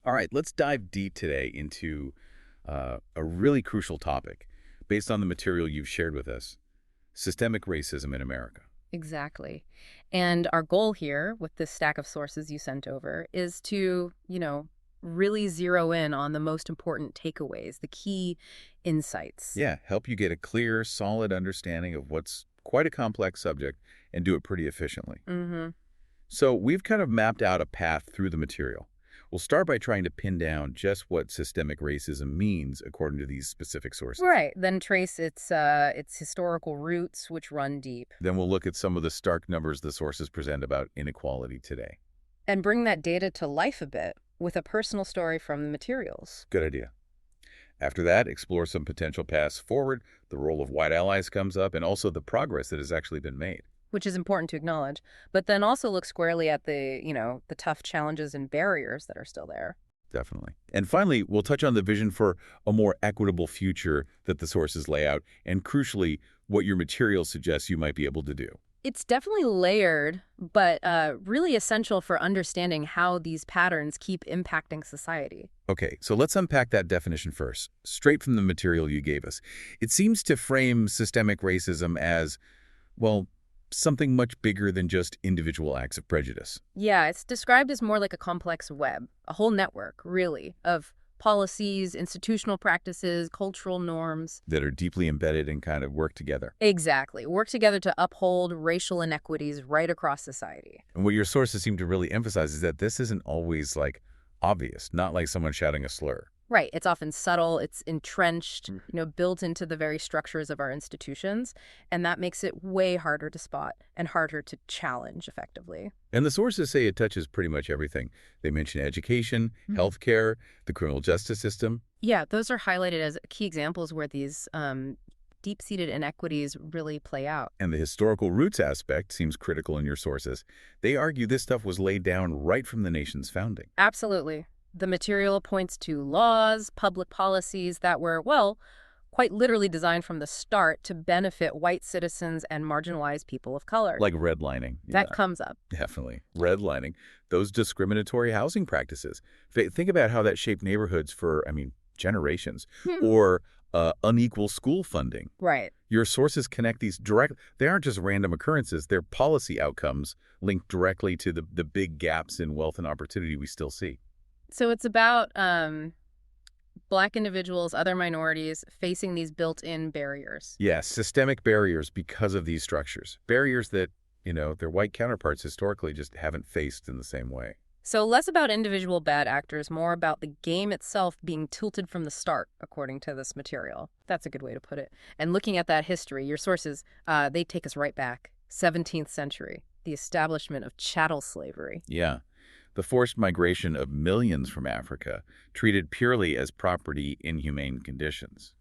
All right, let's dive deep today into a really crucial topic based on the material you've shared with us, systemic racism in America. Exactly. And our goal here with this stack of sources you sent over is to, really zero in on the most important takeaways, the key insights. Yeah, help you get a clear, solid understanding of what's quite a complex subject and do it pretty efficiently. Mm-hmm. So we've kind of mapped out a path through the material. We'll start by trying to pin down just what systemic racism means according to these specific sources. Right. Then trace its historical roots, which run deep, Then we'll look at some of the stark numbers the sources present about inequality today. and bring that data to life a bit with a personal story from the materials. Good idea. After that, explore some potential paths forward. The role of white allies comes up, and also the progress that has actually been made. Which is important to acknowledge, but then also look squarely at the tough challenges and barriers that are still there. Definitely. And finally, we'll touch on the vision for a more equitable future that the sources lay out, and crucially, what your material suggests you might be able to do. It's definitely layered, but really essential for understanding how these patterns keep impacting society. Okay, so let's unpack that definition first, straight from the material you gave us. It seems to frame systemic racism as, well, something much bigger than just individual acts of prejudice. Yeah, it's described as more like a complex web, a whole network, really, of policies, institutional practices, cultural norms. That are deeply embedded and kind of work together. Exactly. Work together to uphold racial inequities right across society. And what your sources seem to really emphasize is that this isn't always, obvious, not like someone shouting a slur. Right. It's often subtle, it's entrenched, built into the very structures of our institutions, and that makes it way harder to spot and harder to challenge effectively. And the sources say it touches pretty much everything. They mention education, Mhm. healthcare, the criminal justice system. Yeah, those are highlighted as key examples where these deep-seated inequities really play out. And the historical roots aspect seems critical in your sources. They argue this stuff was laid down right from the nation's founding. Absolutely. The material points to laws, public policies that were, well, quite literally designed from the start to benefit white citizens and marginalized people of color. Like redlining. That Yeah, comes up. definitely. Redlining. Those discriminatory housing practices. Think about how that shaped neighborhoods for, generations. Or unequal school funding. Right. Your sources connect these directly. They aren't just random occurrences. They're policy outcomes linked directly to the big gaps in wealth and opportunity we still see. So it's about Black individuals, other minorities facing these built-in barriers. Yes, systemic barriers because of these structures. Barriers that, their white counterparts historically just haven't faced in the same way. So less about individual bad actors, more about the game itself being tilted from the start, according to this material. That's a good way to put it. And looking at that history, your sources, they take us right back. 17th century, the establishment of chattel slavery. Yeah. The forced migration of millions from Africa, treated purely as property in inhumane conditions.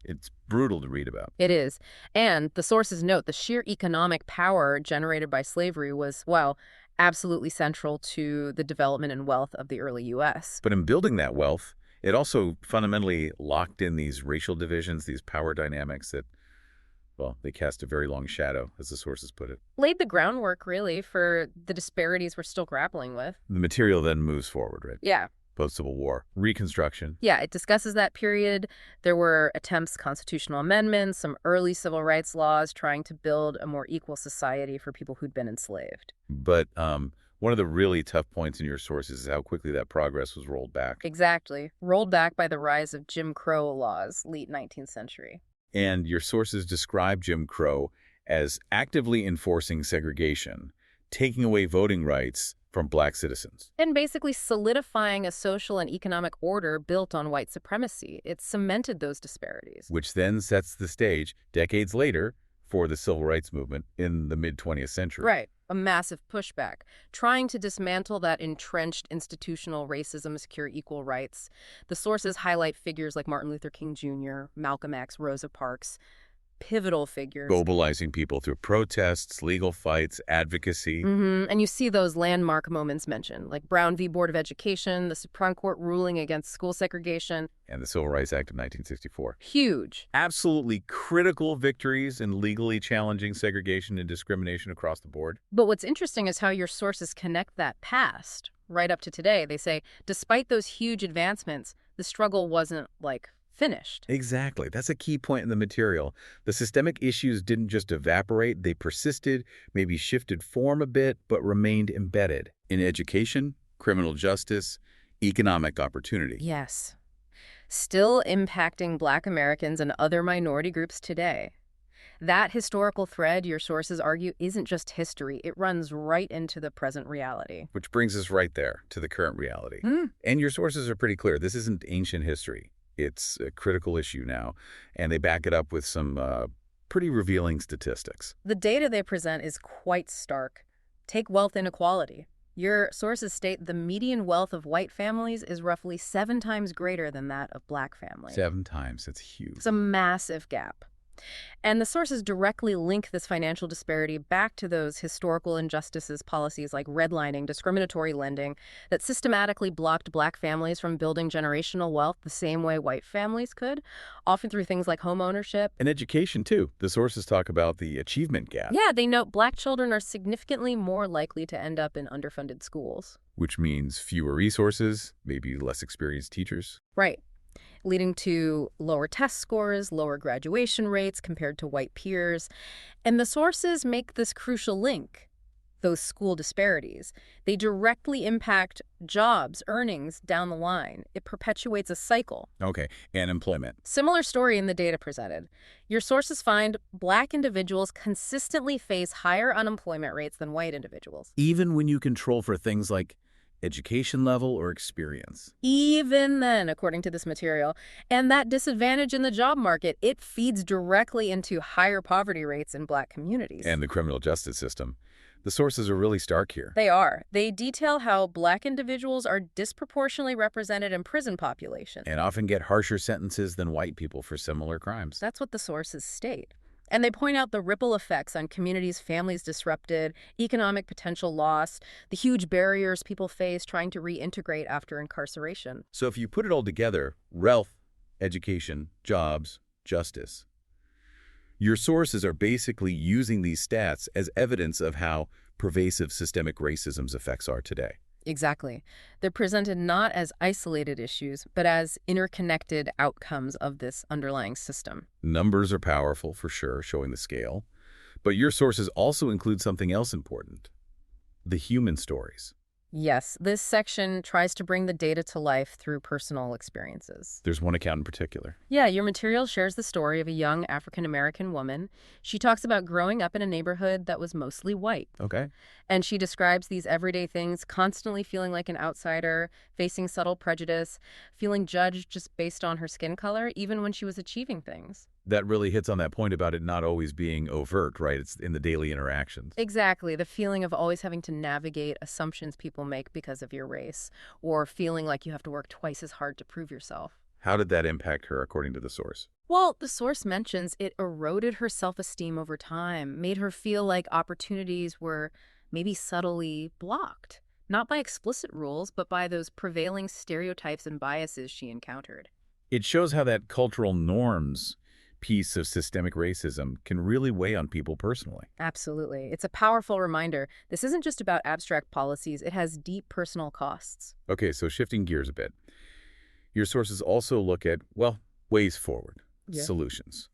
It's brutal to read about. It is. And the sources note the sheer economic power generated by slavery was, well, absolutely central to the development and wealth of the early U.S. But in building that wealth, it also fundamentally locked in these racial divisions, these power dynamics that, well, they cast a very long shadow, as the sources put it. Laid the groundwork, really, for the disparities we're still grappling with. The material then moves forward, right? Yeah. Post-Civil War, Reconstruction. Yeah, it discusses that period. There were attempts, constitutional amendments, some early civil rights laws trying to build a more equal society for people who'd been enslaved. But one of the really tough points in your sources is how quickly that progress was rolled back. Exactly. Rolled back by the rise of Jim Crow laws, late 19th century. And your sources describe Jim Crow as actively enforcing segregation, taking away voting rights from Black citizens. And basically solidifying a social and economic order built on white supremacy. It cemented those disparities. Which then sets the stage, decades later, for the civil rights movement in the mid-20th century. Right. A massive pushback, trying to dismantle that entrenched institutional racism, secure equal rights. The sources highlight figures like Martin Luther King Jr., Malcolm X, Rosa Parks, pivotal figures. Mobilizing people through protests, legal fights, advocacy. And you see those landmark moments mentioned, like Brown v. Board of Education, the Supreme Court ruling against school segregation. And the Civil Rights Act of 1964. Huge. Absolutely critical victories in legally challenging segregation and discrimination across the board. But what's interesting is how your sources connect that past, right up to today. They say, despite those huge advancements, the struggle wasn't, like, finished. Exactly. That's a key point in the material. The systemic issues didn't just evaporate, they persisted, maybe shifted form a bit, but remained embedded in education, criminal justice, economic opportunity. Yes. Still impacting Black Americans and other minority groups today. That historical thread, your sources argue, isn't just history. It runs right into the present reality. Which brings us right there to the current reality. Mm. And your sources are pretty clear. This isn't ancient history. It's a critical issue now, and they back it up with some pretty revealing statistics. The data they present is quite stark. Take wealth inequality. Your sources state the median wealth of white families is roughly 7 times greater than that of Black families. 7 times. That's huge. It's a massive gap. And the sources directly link this financial disparity back to those historical injustices policies like redlining, discriminatory lending, that systematically blocked Black families from building generational wealth the same way white families could, often through things like home ownership. And education, too. The sources talk about the achievement gap. Yeah, they note Black children are significantly more likely to end up in underfunded schools. Which means fewer resources, maybe less experienced teachers. Right. Leading to lower test scores, lower graduation rates compared to white peers. And the sources make this crucial link, those school disparities. They directly impact jobs, earnings down the line. It perpetuates a cycle. Okay, and employment. Similar story in the data presented. Your sources find Black individuals consistently face higher unemployment rates than white individuals. Even when you control for things like education level or experience. Even then, according to this material. And that disadvantage in the job market, it feeds directly into higher poverty rates in Black communities. And the criminal justice system. The sources are really stark here. They are. They detail how Black individuals are disproportionately represented in prison populations. And often get harsher sentences than white people for similar crimes. That's what the sources state. And they point out the ripple effects on communities, families disrupted, economic potential lost, the huge barriers people face trying to reintegrate after incarceration. So if you put it all together, wealth, education, jobs, justice, your sources are basically using these stats as evidence of how pervasive systemic racism's effects are today. Exactly. They're presented not as isolated issues, but as interconnected outcomes of this underlying system. Numbers are powerful, for sure, showing the scale. But your sources also include something else important: the human stories. Yes, this section tries to bring the data to life through personal experiences. There's one account in particular. Yeah, your material shares the story of a young African-American woman. She talks about growing up in a neighborhood that was mostly white. Okay. And she describes these everyday things, constantly feeling like an outsider, facing subtle prejudice, feeling judged just based on her skin color, even when she was achieving things. That really hits on that point about it not always being overt, right? It's in the daily interactions. Exactly. The feeling of always having to navigate assumptions people make because of your race, or feeling like you have to work twice as hard to prove yourself. How did that impact her, according to the source? Well, the source mentions it eroded her self-esteem over time, made her feel like opportunities were maybe subtly blocked, not by explicit rules, but by those prevailing stereotypes and biases she encountered. It shows how that cultural norms piece of systemic racism can really weigh on people personally. Absolutely. It's a powerful reminder. This isn't just about abstract policies. It has deep personal costs. Okay, so shifting gears a bit. Your sources also look at, well, ways forward, solutions.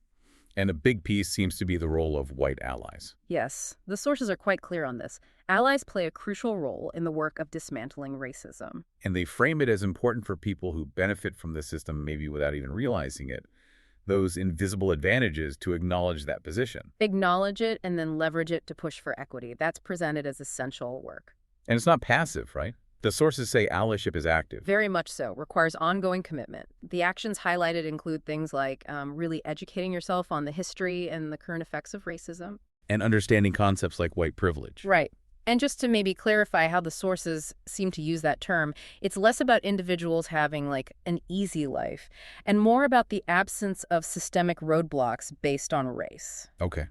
And a big piece seems to be the role of white allies. Yes, the sources are quite clear on this. Allies play a crucial role in the work of dismantling racism. And they frame it as important for people who benefit from the system maybe without even realizing it. Those invisible advantages to acknowledge that position. Acknowledge it and then leverage it to push for equity. That's presented as essential work. And it's not passive, right? The sources say allyship is active. Very much so. Requires ongoing commitment. The actions highlighted include things like really educating yourself on the history and the current effects of racism. And understanding concepts like white privilege. Right. And just to maybe clarify how the sources seem to use that term, it's less about individuals having like an easy life and more about the absence of systemic roadblocks based on race. Okay.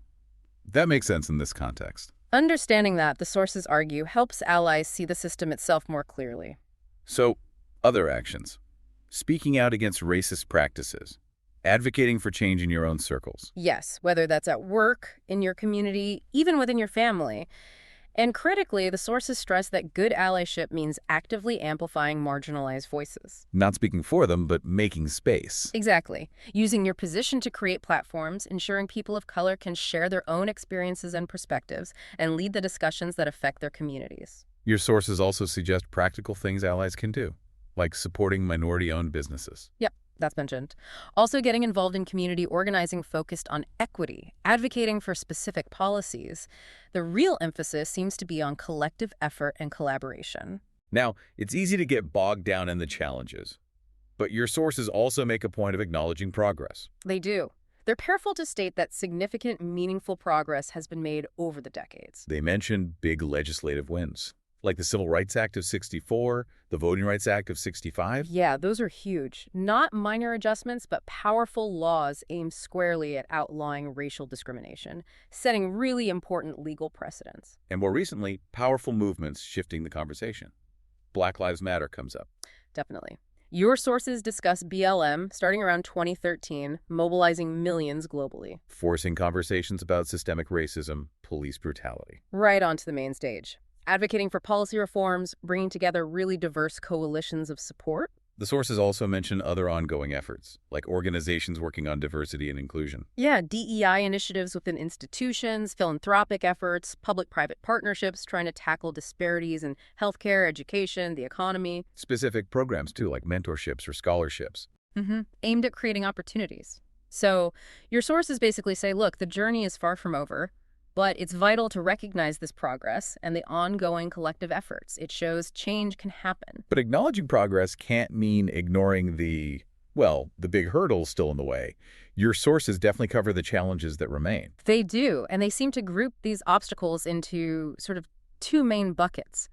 That makes sense in this context. Understanding that, the sources argue, helps allies see the system itself more clearly. So, other actions. Speaking out against racist practices. Advocating for change in your own circles. Yes, whether that's at work, in your community, even within your family. And critically, the sources stress that good allyship means actively amplifying marginalized voices. Not speaking for them, but making space. Exactly. Using your position to create platforms, ensuring people of color can share their own experiences and perspectives, and lead the discussions that affect their communities. Your sources also suggest practical things allies can do, like supporting minority-owned businesses. Yep, that's mentioned. Also getting involved in community organizing focused on equity, advocating for specific policies. The real emphasis seems to be on collective effort and collaboration. Now, it's easy to get bogged down in the challenges, but your sources also make a point of acknowledging progress. They do. They're careful to state that significant, meaningful progress has been made over the decades. They mention big legislative wins, like the Civil Rights Act of '64, the Voting Rights Act of '65. Yeah, those are huge. Not minor adjustments, but powerful laws aimed squarely at outlawing racial discrimination, setting really important legal precedents. And more recently, powerful movements shifting the conversation. Black Lives Matter comes up. Definitely. Your sources discuss BLM starting around 2013, mobilizing millions globally. Forcing conversations about systemic racism, police brutality. Right onto the main stage. Advocating for policy reforms, bringing together really diverse coalitions of support. The sources also mention other ongoing efforts, like organizations working on diversity and inclusion. Yeah, DEI initiatives within institutions, philanthropic efforts, public-private partnerships trying to tackle disparities in healthcare, education, the economy. Specific programs, too, like mentorships or scholarships. Aimed at creating opportunities. So your sources basically say, look, the journey is far from over, but it's vital to recognize this progress and the ongoing collective efforts. It shows change can happen. But acknowledging progress can't mean ignoring the big hurdles still in the way. Your sources definitely cover the challenges that remain. They do, and they seem to group these obstacles into sort of two main buckets: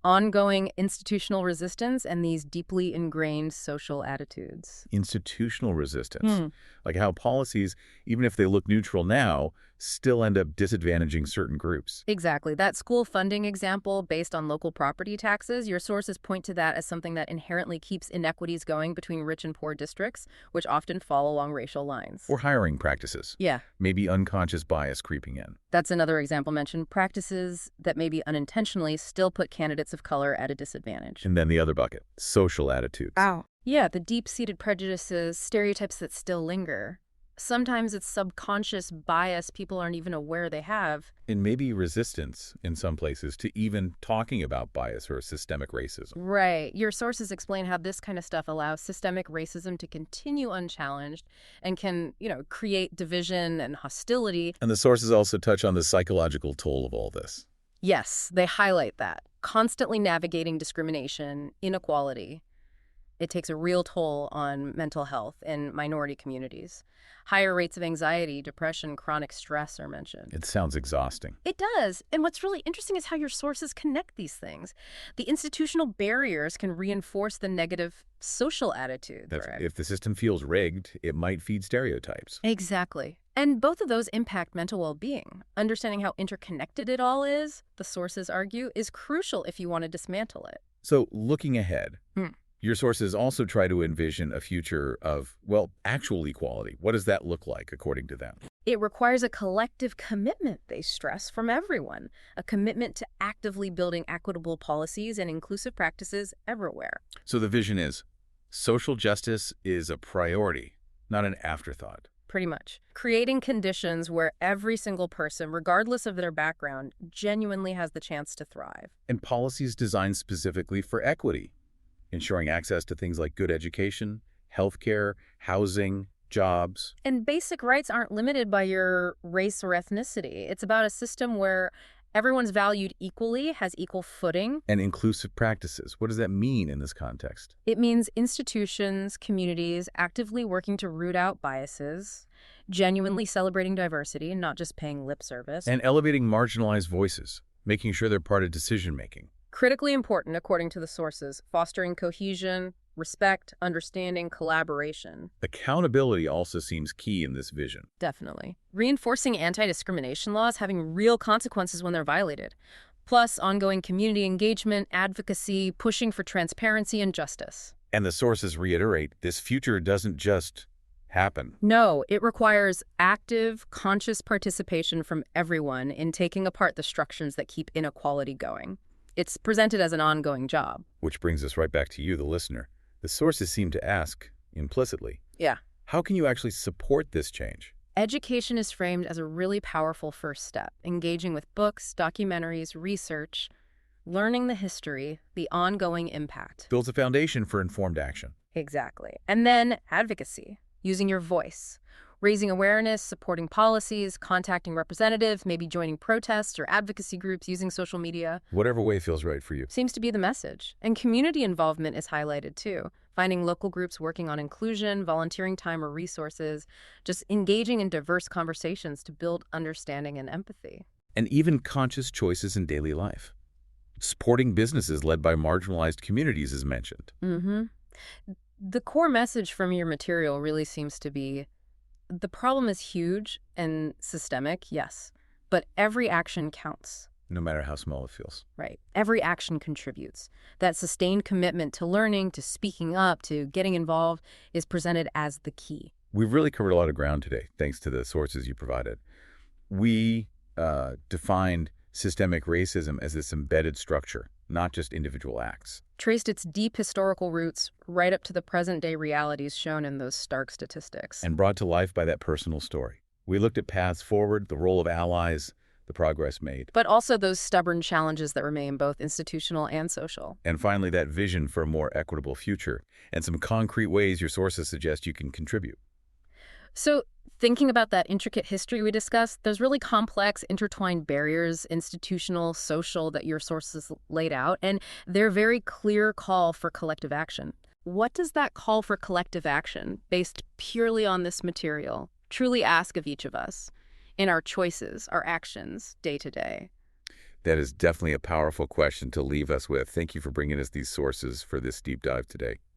ongoing institutional resistance and these deeply ingrained social attitudes. Institutional resistance, like how policies, even if they look neutral now, still end up disadvantaging certain groups. Exactly. That school funding example based on local property taxes, your sources point to that as something that inherently keeps inequities going between rich and poor districts, which often fall along racial lines. Or hiring practices. Yeah. Maybe unconscious bias creeping in. That's another example mentioned. Practices that maybe unintentionally still put candidates of color at a disadvantage. And then the other bucket, social attitudes. Ow. Yeah, the deep-seated prejudices, stereotypes that still linger. Sometimes it's subconscious bias people aren't even aware they have. And maybe resistance in some places to even talking about bias or systemic racism. Right. Your sources explain how this kind of stuff allows systemic racism to continue unchallenged and can, create division and hostility. And the sources also touch on the psychological toll of all this. Yes, they highlight that. Constantly navigating discrimination, inequality. It takes a real toll on mental health in minority communities. Higher rates of anxiety, depression, chronic stress are mentioned. It sounds exhausting. It does. And what's really interesting is how your sources connect these things. The institutional barriers can reinforce the negative social attitudes. Right? If the system feels rigged, it might feed stereotypes. Exactly. And both of those impact mental well-being. Understanding how interconnected it all is, the sources argue, is crucial if you want to dismantle it. So looking ahead, your sources also try to envision a future of, actual equality. What does that look like, according to them? It requires a collective commitment, they stress, from everyone. A commitment to actively building equitable policies and inclusive practices everywhere. So the vision is, social justice is a priority, not an afterthought. Pretty much. Creating conditions where every single person, regardless of their background, genuinely has the chance to thrive. And policies designed specifically for equity. Ensuring access to things like good education, healthcare, housing, jobs. And basic rights aren't limited by your race or ethnicity. It's about a system where everyone's valued equally, has equal footing. And inclusive practices. What does that mean in this context? It means institutions, communities actively working to root out biases, genuinely celebrating diversity and not just paying lip service. And elevating marginalized voices, making sure they're part of decision-making. Critically important, according to the sources, fostering cohesion, respect, understanding, collaboration. Accountability also seems key in this vision. Definitely. Reinforcing anti-discrimination laws having real consequences when they're violated. Plus, ongoing community engagement, advocacy, pushing for transparency and justice. And the sources reiterate this future doesn't just, happen. No, it requires active, conscious participation from everyone in taking apart the structures that keep inequality going. It's presented as an ongoing job. Which brings us right back to you, the listener. The sources seem to ask, implicitly, Yeah. how can you actually support this change? Education is framed as a really powerful first step, engaging with books, documentaries, research, learning the history, the ongoing impact. Builds a foundation for informed action. Exactly. And then advocacy, using your voice, raising awareness, supporting policies, contacting representatives, maybe joining protests or advocacy groups using social media. Whatever way feels right for you. Seems to be the message. And community involvement is highlighted too. Finding local groups working on inclusion, volunteering time or resources, just engaging in diverse conversations to build understanding and empathy. And even conscious choices in daily life. Supporting businesses led by marginalized communities is mentioned. Mm-hmm. The core message from your material really seems to be the problem is huge and systemic, yes, but every action counts. No matter how small it feels. Right. Every action contributes. That sustained commitment to learning, to speaking up, to getting involved is presented as the key. We've really covered a lot of ground today, thanks to the sources you provided. We defined systemic racism as this embedded structure, not just individual acts. Traced its deep historical roots right up to the present-day realities shown in those stark statistics. And brought to life by that personal story. We looked at paths forward, the role of allies, the progress made. But also those stubborn challenges that remain both institutional and social. And finally, that vision for a more equitable future and some concrete ways your sources suggest you can contribute. So thinking about that intricate history we discussed, there's really complex, intertwined barriers, institutional, social, that your sources laid out, and their very clear call for collective action. What does that call for collective action, based purely on this material, truly ask of each of us in our choices, our actions, day to day? That is definitely a powerful question to leave us with. Thank you for bringing us these sources for this deep dive today.